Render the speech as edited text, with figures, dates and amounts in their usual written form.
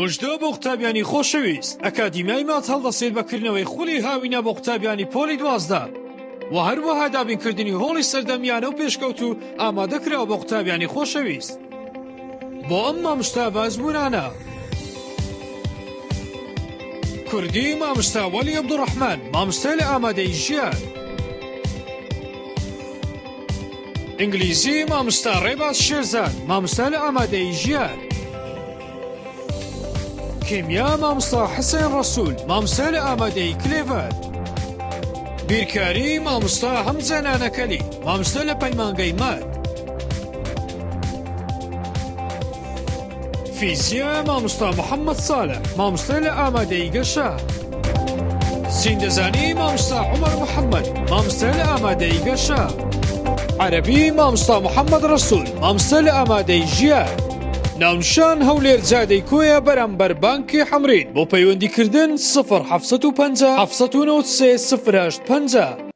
مژدە بۆ قوتابیانی خۆشەویست ئەکادیمیای مات هەڵدەسێت بەکردنەوەی خولی هاوینە بۆ قوتابیانی پۆلی 12 و هەروەها دابینکردنی هۆڵی سەردەمیانە و پێشکەوت و ئامادەکراوە بۆ قوتابیانی خۆشەویست. بۆ ئەم مامۆستا بازبوونانە کوردی مامۆستا وەلی عەبدوڕەحمان، مامۆستا لە ئامادەی ژیان. ئینگلیزی مامۆستا ڕێباز شێرزاد، مامۆستا لە ئامادەی ژیان. کیمیا مامۆستا حەسەن ڕەسوول، مامۆستا لە ئامادەی کلێڤەر. بیرکاری مامۆستا هەمزە نانەکەلی، مامۆستا لە پەیمانگەی مات. فیزیا مامۆستا محەممەد ساڵح، مامۆستا لە ئامادەی گەشە. زیندەزانی مامۆستا عومەر محەممەد، مامۆستا لە ئامادەی گەشە. عەرەبی مامۆستا محەممەد ڕەسوول، مامۆستا لە ئامادەی ژیان. ناونشان هەولێر جادەی کۆیە بەرامبەر بانکی حەمرین. بۆ پەیوەندیکردن 0 750 793 08 50.